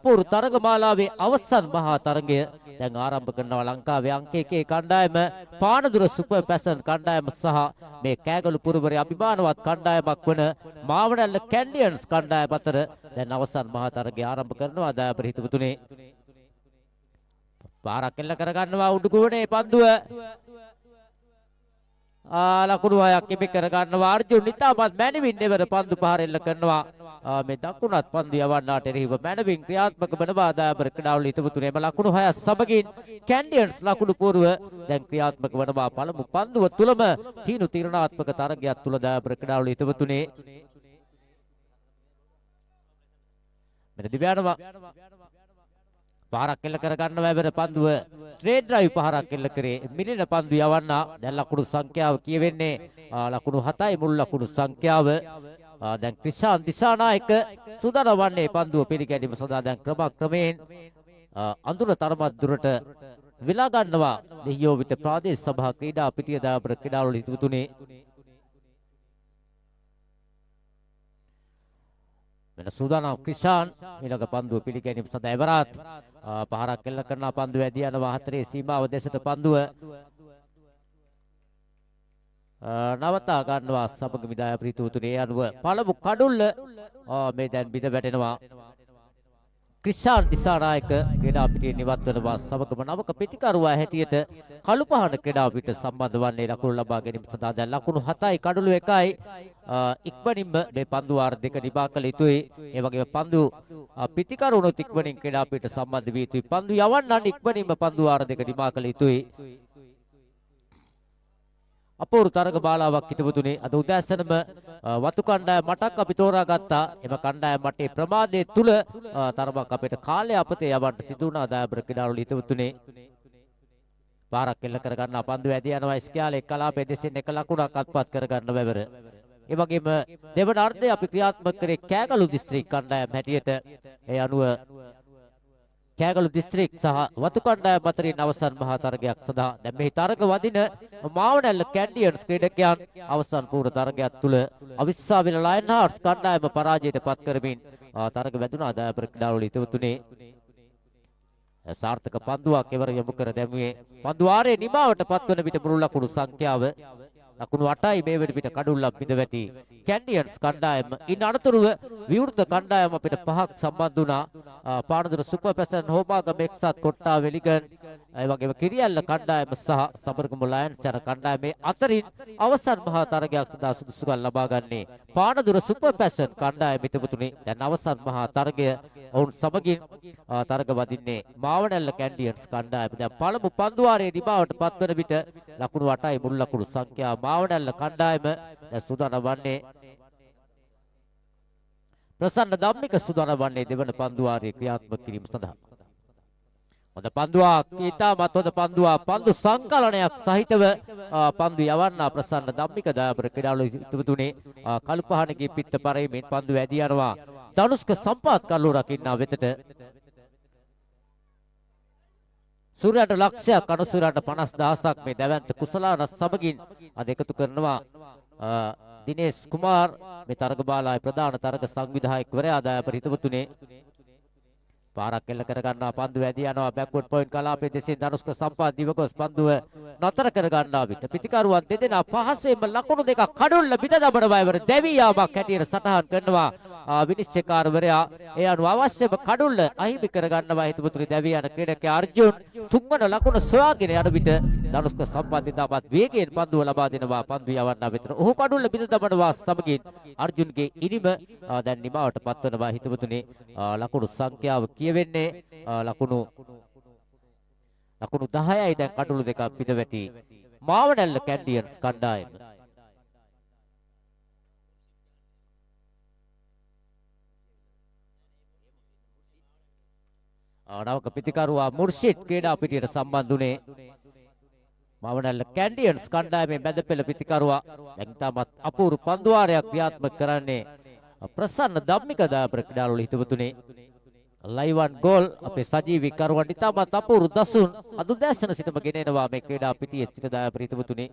අපූර්ව තරගමාලාවේ අවසන් මහා තරගය දැන් ආරම්භ කරනවා ලංකාවේ අංක 1 කණ්ඩායම පානදුර සුපර් පැෂන් කණ්ඩායම සහ මේ කෑගලු පුරවරේ අභිමානවත් කණ්ඩායමක් වන මාවනැල්ල කැන්ඩියන්ස් කණ්ඩායම අතර දැන් අවසන් මහා තරගය ආරම්භ කරනවා දායක හිතවතුනේ පාරක් එල්ල කරගන්නවා උඩුගුවනේ පන්දුව ලකුණු 6ක් ඉබේ කරගන්නවා අර්ජුන් ඉතාමත් මැනවින් දෙවර පන්දු පහර එල්ල කරනවා මේ දකුණත් පන්දු යවන්නාට එරෙහිව මැනවින් ක්‍රියාත්මක වන බාධාබර ක්‍රීඩාවල හිතවතුනේම ලකුණු 6 සමගින් කැන්ඩියන්ස් ලකුණු පූර්ව දැන් ක්‍රියාත්මක වනවා පළමු පන්දුව තුලම තීරණාත්මක තරගයක් තුල දායබර ක්‍රීඩාවල හිතවතුනේ මෙන්න දිව්‍යානම පාරක් එල්ල කරගන්න වැවර පන්දුව ස්ට්‍රේට් ඩ්‍රයිව් පහරක් එල්ල කරේ මිලින පන්දු යවන්න දැන් ලකුණු සංඛ්‍යාව කියවෙන්නේ ලකුණු 7යි මුල් ලකුණු සංඛ්‍යාව දැන් ක්‍රිෂාන් දිසානායක සුදානම් වන්නේ පන්දුව පිළිගැනීම සඳහා දැන් ක්‍රමයෙන් අඳුර තරමක් දුරට විලා ගන්නවා දෙහියෝ විට ප්‍රාදේශ සභා ක්‍රීඩා පිටිය දායබර ක්‍රීඩාවල හිතවතුනේ මෙන්න සුදානම් ක්‍රිෂාන් ඊළඟ පන්දුව පිළිගැනීම සඳහා එවරාත් පහරක් එල්ල කරන පන්දුව ඇදී යනවා හතරේ සීමාව දෙසට පන්දුව නවතා ගන්නවා සමග විදාය ප්‍රීතුතුනේ අනුව පළමු කඩුල්ල මේ දැන් බිඳ වැටෙනවා ක්‍රිෂාන් දිසානායක ක්‍රීඩා පිටියේ නිවත් වෙනවා සමගම නවක පිටිකරුවා හැටියට කළුපහන ක්‍රීඩා පිට සම්බන්ධ වන්නේ ලකුණු ලබා ගැනීම සඳහා දැන් ලකුණු 7යි කඩුළු 1යි ඉක්මනින්ම මේ පන්දු වාර දෙක නිබා කළ යුතුයි ඒ වගේම පන්දු පිටිකරුණොත් ඉක්මනින් ක්‍රීඩා පිට සම්බන්ධ වී යුතුයි පන්දු යවන්නන් ඉක්මනින්ම පන්දු වාර දෙක නිබා කළ යුතුයි අපූර්ව තරග බාලාවක් හිටවතුනේ අද උදෑසනම වතු කණ්ඩායම මටක් අපි තෝරාගත්තා එම කණ්ඩායම මටේ ප්‍රමාදයේ තුල තරමක් අපිට කාලය අපතේ යවන්න සිදු වුණා දායබර ක්‍රීඩාවල හිටවතුනේ පාරක් එල්ල කර ගන්න පන්දු ඇදී යනවා ඉස්කියාලේ කලාපයේ දෙසින් එක ලකුණක් අත්පත් කර ගන්න වැවර ඒ වගේම දෙවන අර්ධය අපි ක්‍රියාත්මක කරේ කෑගලු දිස්ත්‍රික් කණ්ඩායම හැටියට ඒ අනුව කෑගලු දිස්ත්‍රික් සහ වතු කණ්ඩායම අතරින් අවසන් මහා තරගයක් සඳහා දැන් මෙහි තරග වදින මාවනැල්ල කැන්ඩියන්ස් ක්‍රීඩකයන් අවසන් පූර්ව තරගයක් තුල අවිස්සාවිල ලයන් හාර්ට්ස් කණ්ඩායම පරාජයට පත් කරමින් තරග වැදුනා දායබර ක්‍රීඩාවල හිතවතුනේ සාර්ථක පන්දුවක් එවර යොමු කර දැමුවේ පන්දු වාරයේ නිමාවට පත්වන විට මුළු ලකුණු සංඛ්‍යාව ලකුණු 8යි මේ වෙන පිට කඩුල්ලක් පිට වැටි කැන්ඩියන්ස් කණ්ඩායම ඉන් අනතුරුව විවෘත කණ්ඩායම අපිට පහක් සම්බන්ධ වුණා පානදුර සුපර් පැෂන් හෝමාගම එක්සත් කොට්ටා වෙලිගන් ඒ වගේම කිරියල්ල කණ්ඩායම සහ සබරගමු ලයන්ස් යන කණ්ඩායමේ අතරින් අවසන් මහා තරගයක් සඳහා සුදුසුකම් ලබා ගන්නේ පානදුර සුපර් පැෂන් කණ්ඩායම හිටපුතුනේ දැන් අවසන් මහා තරගය ඔවුන් සමගින් තරග වදින්නේ මාවනැල්ල කැන්ඩියන්ස් කණ්ඩායම දැන් පළමු පන්දු වාරයේ දිබාවට පත්වන විට ලකුණු 8යි මුල් ලකුණු සංඛ්‍යාව මාවනැල්ල කණ්ඩායම දැන් සූදානම් වන්නේ ප්‍රසන්න ධම්මික සූදානම් වන්නේ දෙවන පන්දු වාරයේ ක්‍රියාත්මක කිරීම සඳහා හොඳ පන්දුවක් ඊටමත් හොඳ පන්දුවක් පන්දු සංකලනයක් සහිතව පන්දු යවන්න ප්‍රසන්න ධම්මික දායබර ක්‍රීඩාවල හිටවතුනේ කළුපහණගේ පිට පරෙමින් පන්දු ඇදී යනවා ධනුෂ්ක සම්පාත් කල්ලු රකින්නා වෙතට සූර්යයට ලක්ෂයක් අනුසූරයට 50000ක් මේ දැවැන්ත කුසලාන සමගින් අද එකතු කරනවා දිනේෂ් කුමාර් මේ තරග බාලාවේ ප්‍රධාන තරග සංවිධායකවරයා දායබර හිටවතුනේ පාරක් එල්ල කර ගන්නවා පන්දු ඇදී යනවා බෑක්වර්ඩ් පොයින්ට් කලාපයේ දෙසින් ධනුෂ්ක සම්පාත් දිවගොස් පන්දුව නතර කර ගන්නවා විට පිටිකරුවන් දෙදෙනා පහසෙන්ම ලකුණු දෙකක් කඩොල්ල බිඳ දබන වයවර දැවී යාමක් හැටියට සටහන් කරනවා විනිශ්චයකාරවරයා ඒ අනුව අවශ්‍යම කඩොල්ල අහිමි කර ගන්නවා හිතපුතුනි දැවී යන ක්‍රීඩකයා අර්ජුන් තුන්වන ලකුණ සොයාගෙන යන විට ධනුෂ්ක සම්පාත් ඉතාමත් වේගයෙන් පන්දුව ලබා දෙනවා පන්දු යවන්න වෙතන ඔහු කඩොල්ල බිඳ දබනවා සමගින් අර්ජුන්ගේ ඉනිම දැන් නිමාවට පත්වනවා හිතපුතුනි ලකුණු සංඛ්‍යාව කියවෙන්නේ ලකුණු 10යි දැන් කඩුළු දෙකක් පිට වැටි මාවනැල්ල කැන්ඩියන්ස් කණ්ඩායම නවක පිටිකරුවා මුර්ෂිද් ක්‍රීඩා පිටියට සම්බන්ධ වුණේ මාවනැල්ල කැන්ඩියන්ස් කණ්ඩායමේ මැදපෙළ පිටිකරුවා දැන් තාමත් අපූර්ව පන්දු වාරයක් ක්‍රියාත්මක කරන්නේ ප්‍රසන්න ධම්මික දායබර ක්‍රීඩාවල හිටවතුනේ ලයිවන් ගෝල් අපේ සජීවී කරුවන් ඉතාමත් අපූර්ව දසුන් අද උදෑසන සිටම ගෙනෙනවා මේ ක්‍රීඩා පිටියේ සිට දායබර හිටවතුනේ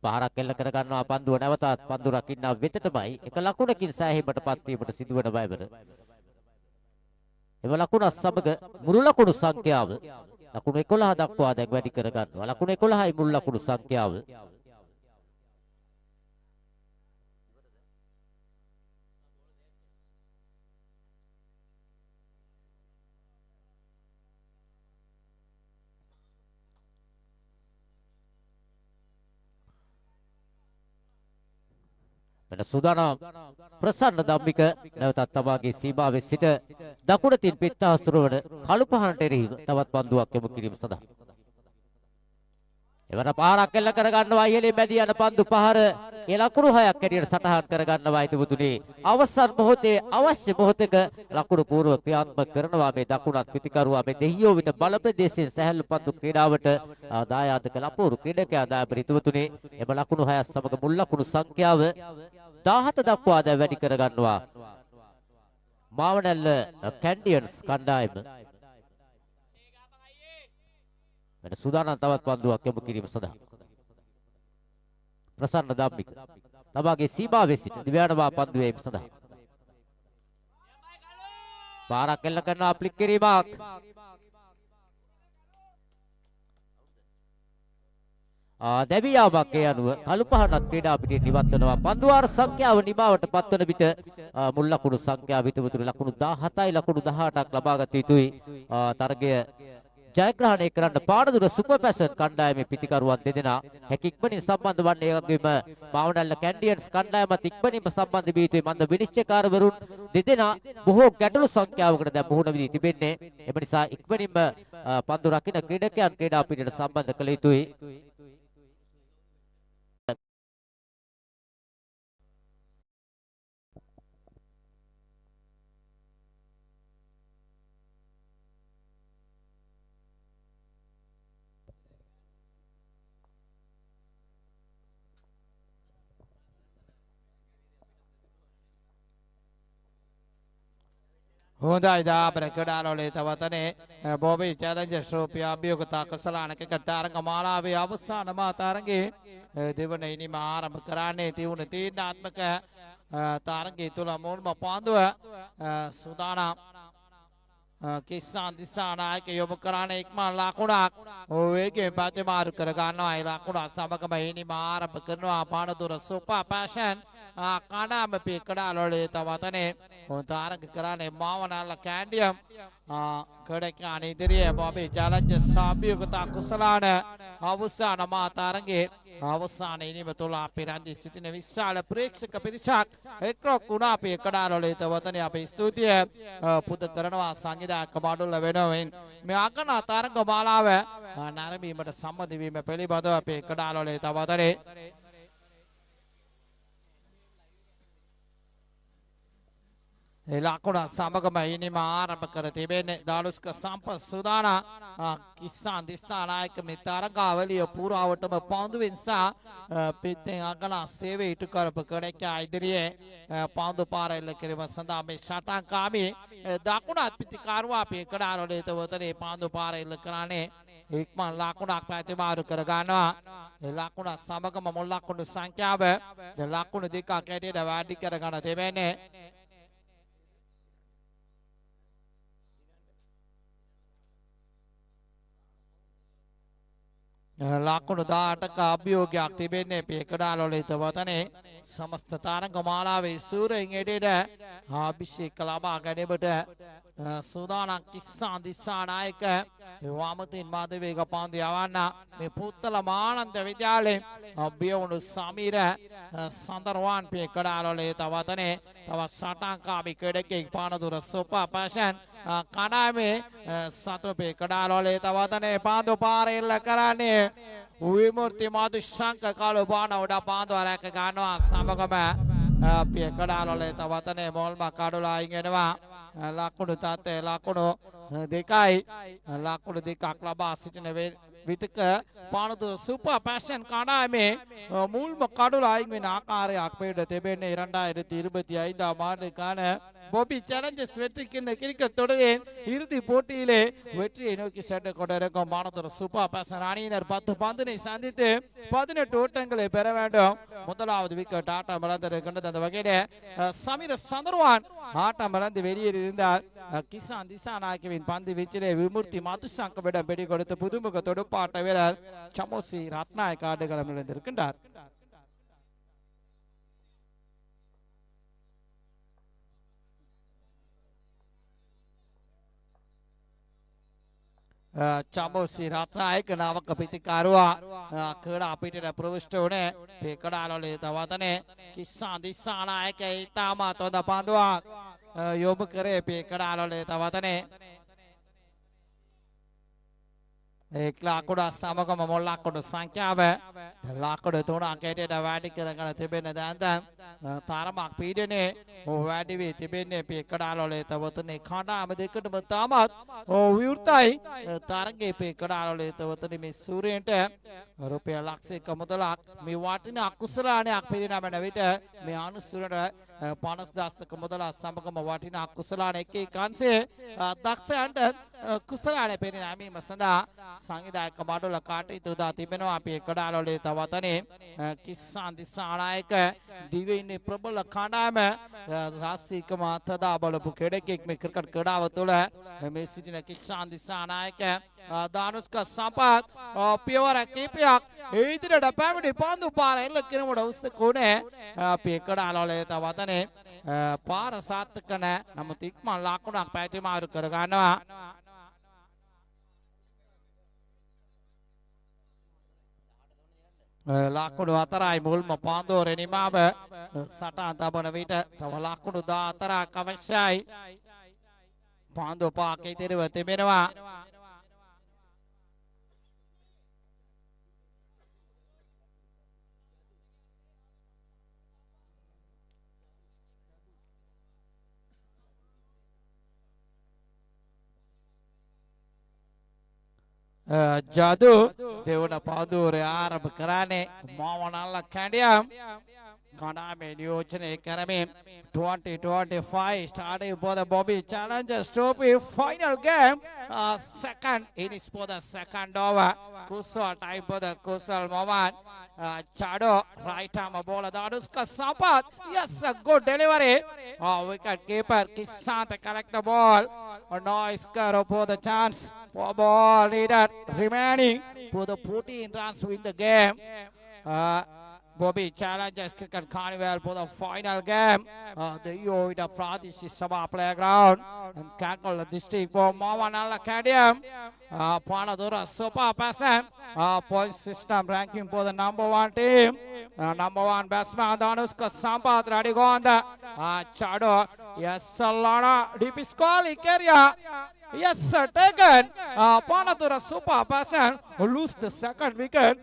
පහරක් එල්ල කර ගන්නවා පන්දුව නැවතත් පන්දු රකින්න වෙතටමයි එක ලකුණකින් සෑහීමටපත් වීමට සිදුවන බයවර. එම ලකුණ සමග මුළු ලකුණු සංඛ්‍යාව ලකුණු 11 දක්වා දැන් වැඩි කර ගන්නවා. ලකුණු 11යි මුළු ලකුණු සංඛ්‍යාව. මෙන්න සූදානම් ප්‍රසන්න ධම්මික නැවතත් තමාගේ සීමාවේ සිට දකුණතින් පිටහසුර වන කළු පහනට එරෙහිව තවත් පන්දුවක් යොමු කිරීම සඳහා එවර පාරක් එල්ල කර ගන්නවා ඉහළින් බැදී යන පන්දු පහර ඒ ලකුණු 6ක් හැටියට සටහන් කර ගන්නවා හිතවතුනි අවසන් මොහොතේ අවශ්‍ය මොහොතක ලකුණු පූර්ව ක්‍රියාත්මක කරනවා මේ දකුණත් පිටිකරුවා මේ දෙහියෝ විට බල ප්‍රදේශයෙන් සැහැල්ලු පන්දු ක්‍රීඩාවට දායාද කළ අපූර්ව ක්‍රීඩකයා දායබර හිතවතුනි එම ලකුණු 6 සමග මුල් ලකුණු සංඛ්‍යාව 17 දක්වා දැන් වැඩි කර ගන්නවා මාවනැල්ල කැන්ඩියන්ස් කණ්ඩායම මෙන්න සූදානම් තවත් පන්දුවක් යොමු කිරීම සඳහා ප්‍රසන්න ධම්මික තමාගේ සීමාවේ සිට දිව්‍යානමා පන්දුවේ සඳහා පාරක් එල්ල කරන අප්ලික් කිරීමක් දැවියාවක් ඒ අනුව කළු පහනත් ක්‍රීඩා පිටින් නිවත් වෙනවා පන්දුවාර සංඛ්‍යාව නිමාවට පත්වන විට මුල් ලකුණු සංඛ්‍යාව විතර ලකුණු 17යි ලකුණු 18ක් ලබාගත යුතුයි තරගය ජයග්‍රහණය කරන්න පානදුර සුපර් පැෂන් කණ්ඩායමේ පිටිකරුවන් දෙදෙනා හැකියක්මනින් සම්බන්ධ වන්නේ ඒ වගේම මාවනල්ල කැන්ඩියන්ස් කණ්ඩායමත් ඉක්මනින්ම සම්බන්ධ වී යුතුයි මන්ද විනිශ්චයකාරවරුන් දෙදෙනා බොහෝ ගැටලු සංඛ්‍යාවකට දැන් මුහුණ වී තිබෙන්නේ එම නිසා ඉක්මනින්ම පන්දු රකින්න ක්‍රීඩකයන් ක්‍රීඩා පිටියට සම්බන්ධ කළ යුතුයි හොඳයි දාබර කඩාලෝලේ තවතනේ බොබී චැලෙන්ජර් ශ්‍රෝපිය අභියෝගතා කසලානක තරඟ මාලාවේ අවසාන මාතරංගේ දෙවන ඉනිම ආරම්භ කරන්නේ තියුණු තීරණාත්මක තරඟය තුල මුල්ම පාන්දුව සූදානම් කිස්සාන් දිසා නායක යොමු කරන්නේ ඉක්මන් ලකුණක් වේගයෙන් ප්‍රතිමාරු කර ගන්නවා ඒ ලකුණ සමගම ඉනිම ආරම්භ කරනවා පානදුර සුපර් පැෂන් කණාම පිකඩාලෝලේ තවතනේ තරඟ කරන්නේ මාවනල්ල කැන්ඩියම් කඩකාන ඉදිරියේ බොබී චැලෙන්ජර් සභ්‍යකතා කුසලාන අවසාන මාතරංගේ අවසාන ඉනිම තුල අපි රැඳී සිටින විශාල ප්‍රේක්ෂක පිරිසක් එක්රොක් වුණා අපි කඩාලෝලේ තවතනේ අපි ස්තුතිය පුද කරනවා සංවිධායක මඩුල්ල වෙනුවෙන් මේ අගන තරඟ මාලාව නැරඹීමට සම්මත වීම පිළිබඳව අපි කඩාලෝලේ තවතනේ ලකුණ සමගම ඉනිම ආරම්භ කර තිබෙන්නේ දාලුස්ක සම්පත් සුදානා කිස්සාන් දිස්සා නායක මේ තරගාවලිය පුරාවටම පන්දුවෙන් සහ පිටෙන් අගනා සේවය ඉටු කරපු කඩකයා ඉදිරියේ පන්දු පාර එල්ල කිරීම සඳහා මේ ෂටන්කාමී දකුණත් පිටිකාරුවා අපේ කඩාරවලේ තවතනේ පන්දු පාර එල්ල කරන්නේ ඉක්මන් ලකුණක් ප්‍රතිමාරු කර ගන්නවා ඒ ලකුණ සමගම මුල් ලකුණු සංඛ්‍යාව ලකුණු දෙකක් ඇටියට වැඩි කර ගන්න තිබෙන්නේ ලකුණු 18ක අභියෝගයක් තිබෙන්නේ පේකඩාලෝලේ තවතනේ සමස්ත තරඟ මාලාවේ සූරෙන් එඩේට අභිෂේක ලබා ගැනීමට සූදානම් කිස්සාන් දිස්සා නායක වාමතින් මාධවේග පන්දු යවන්න මේ පුත්තල මානන්ද විද්‍යාලයේ අභියවුණු සමීර සඳරවාන් පේකඩාලෝලේ තවතනේ තවත් සටන්කාමී ක්‍රීඩකෙක් පානදුර සුපර් පැෂන් කණාමේ සතුපේ කඩාලෝලේ තවතනේ පාන්දු පාර එල්ල කරන්නේ විමුර්ති මදුශංක කාලු බාන උඩ පාන්දු රැක ගන්නවා සමගම අපේ කඩාලෝලේ තවතනේ මොල්ම කඩුලායින් එනවා ලකුණු තත්ත්වය ලකුණු දෙකයි ලකුණු දෙකක් ලබා සිටින විතක පානදුර සුපර් පැෂන් කණාමේ මුල්ම කඩුලායින් වෙන ආකාරයක් පෙළ තිබෙන්නේ 2025 මාර්ග ගාන බොබි චැලෙන්ජස් වෙற்றி கிண்ண கிரிக்கெட் தொடரின் இறுதி போட்டியிலே வெற்றியை நோக்கி சென்று கொண்டிருக்கும் மானதுர சூப்பர் பேசன் அணியினர் 10 பந்தினை சந்தித்து 18 ஓட்டங்களை பெற வேண்டும். முதலாவது விக்கெட் ஆட்டம் இழந்திருக்கின்றது. அந்த வகையிலே சமீர சந்திரவான் ஆட்டம் இழந்து வெளியேறியிருந்தார். கிசான் திசாநாயக்கவின் பந்து வீச்சிலே விமூர்த்தி மதுசங்கவிடம் பிடி கொடுத்து புதுமுக தொடுப்பாட்ட வீரர் சமோசி ரத்நாயக் ஆடுகளம் இழந்திருக்கின்றார். චමෝසි රත්නායක නාවක පිතිකරුවා කඩා පිටට ප්‍රවිෂ්ඨ වුණේ මේ කඩාලෝලේ තවතනේ කිස්සාන් දිස්සානායක ඉතාමත් හොඳ පන්දුවක් යොමු කරේ මේ කඩාලෝලේ තවතනේ එක් ලාකුඩ සමගම මොල් ලාකුඩ සංඛ්‍යාව ලාකුඩ 3ක් ඇටට වැඩි කරගෙන තිබෙන දැන් තරමක් පීඩනේ වැඩි වී තිබෙන්නේ මේ කඩාලෝලේ තවතනේ කණ්ඩායම දෙකටම තාමත් විවෘතයි තරගයේ මේ කඩාලෝලේ තවතනේ මේ සූර්යන්ට රුපියල් ලක්ෂයක මුදලක් මේ වටිනා කුසලානයක් පිරිනමන විට මේ අනුසුරට 50,000ක මුදලක් සමගම වටිනා කුසලාන එකේ කාංශයේ දක්ෂයන්ට කුසලාන පිරිනැමීම සඳහා සංවිධායක මඩුල කටයුතු දා තිබෙනවා. අපි කඩාලෝලේ තවතනේ කිස්සාන් දිසානායක දිවයිනේ ප්‍රබල කණ්ඩායම රාශිකම අතදා බලපු කෙඩෙක් මේ ක්‍රිකට් ක්‍රීඩාව තුළ මේ සිටින කිස්සාන් දිසානායක දානුස්ක සම්පත් පියවර කීපයක් ඉදිරියට පැමිණි පන්දු පාර එල්ල කිරමුඩ උස්ස කොනේ අපි කඩාලෝලේ තවතනේ පාර සාර්ථක නැහැ. නමුත් ඉක්මන් ලකුණක් පැතිමාරු කර ගන්නවා. ලකුණු 4යි මුල්ම පාන්දෝරේ නිමාව සටහන් තබන විට තව ලකුණු 14ක් අවශ්‍යයි. පාන්දෝ පාක ඉදිරිව තිබෙනවා. ජාදු දෙවන පාදුරේ ආරම්භ කරන්නේ මොවනල්ල කැඩියම් කණ්ඩායමේ නියෝජනය කරමින් 2025 starting for the Bobby Challengers Trophy final game. Second innings for the second over. Kusal time for the Kusal moment. Chado right arm ball Danuska Sampat. Yes, a good delivery. Wicket keeper Kisant collect the ball. A nice curve for the chance. For ball needed remaining for the 14 runs to win the game. Bobby Challengers Cricket Carnival for the final game. The Yoida Pradesh Sabha Playground and Kankal District for Mawanal Academy. Panadura Super Passan. Point system ranking for the number 1 team. Number 1 batsman Danuska Sampath ready on the Chado. Yes, Salana Dipisquali area. Yes, sir, taken. Panathura Super Passan lose the second wicket.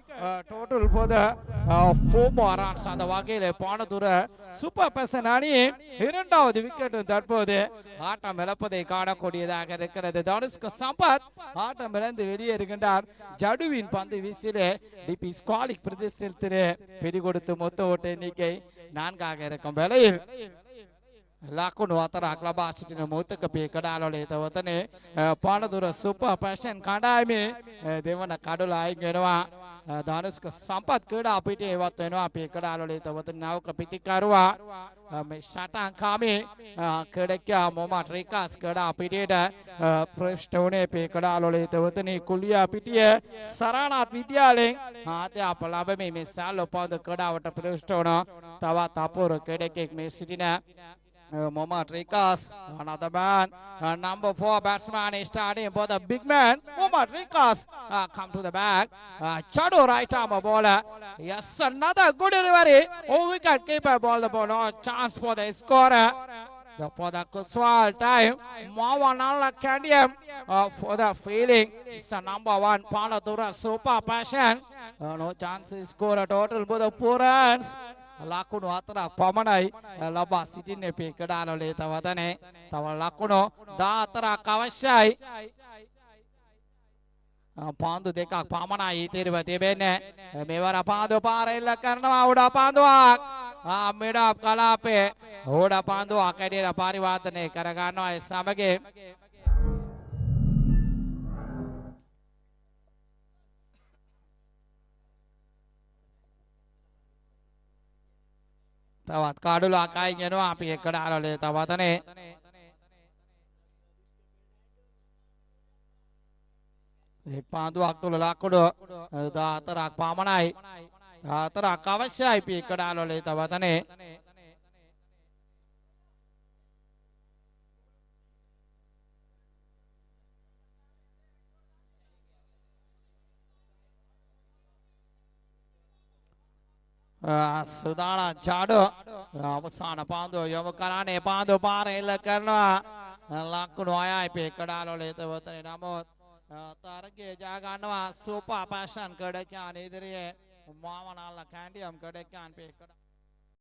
Total for the 4 more runs on the Wagile Panathura Super Passan Ani. Hiranda the wicket that for the Ata Melapade Kada Kodia, the Danuska Sampath, Ata Melan the very Rigandar, Jadu in Pandi Visile, DP Squalic Pradesh, Pedigo to Moto Tenike, Nanga Kambele. ලකුණු 4ක් ලබා සිටින මොහොතක මේ කඩාලෝලේ තවතනේ Panadura super passion කණ්ඩායමේ දෙවන කඩොල අයින් වෙනවා. දානුස්ක සම්පත් ක්‍රීඩා පිටියේ ඉවත් වෙනවා. මේ කඩාලෝලේ තවතනේ නාවක පිටිකරුවා මේ සටන් කාමේ ක්‍රීඩකයා මොහමඩ් රිකාස් ක්‍රීඩා පිටියට ප්‍රවිෂ්ඨ වුණේ. මේ කඩාලෝලේ තවතනේ කුලියා පිටිය සරානාත් විද්‍යාලයෙන් ආත්‍යාප ලැබෙමි මේ සාල් ඔපන්ද ක්‍රීඩාවට ප්‍රවිෂ්ඨ වුණා. තවත් අපූර්ව ක්‍රීඩකෙක් මේ සිටින Mohammad Rikas, another man, number 4 batsman is starting for the big man. Mohammad Rikas come to the back. Chado right arm bowler. Yes, another good delivery. Oh, wicket keeper ball the ball. No chance for the scorer. For the Kuswal time, Mawanala Candium for the fielding. It's a number 1 Panathura Super Passion. No chance to score a total for the 4 runs. ලකුණු 4ක් පමණයි ලබා සිටින්නේ මේ කඩාලෝලේ තවතනේ. තව ලකුණු 14ක් අවශ්‍යයි. පාන්දු දෙකක් පමණයි ඉතිරිව තිබෙන්නේ. මෙවර පාන්දු පාර එල්ල කරනවා උඩ පාන්දුවක්. මෙඩා කලාපේ හෝඩ පාන්දුවක් ඇඩියට පරිවර්තනය කරගන්නවා ඒ සමගින් තවත් කාඩුලක් අයින් යනවා අපි එකට ආරලේ තවතනේ එක් පාන්දුවක් තුල ලකුණු 14ක් පමණයි 14ක් අවශ්‍යයි අපි එකට ආරලේ තවතනේ සුදාන ජාඩෝ අවසාන පාන්දුව යොමු කරන්නේ පාන්දුව පාර එල්ල කරනවා ලකුණු 6යි පෙකඩාලෝලේ තවතනේ නමුත් තරගයේ ජය ගන්නවා සුපර් පැෂන් කඩකියාන ඉදිරියේ මාමනාල්ලා කැන්ඩියම් කඩකියාන් පෙකඩ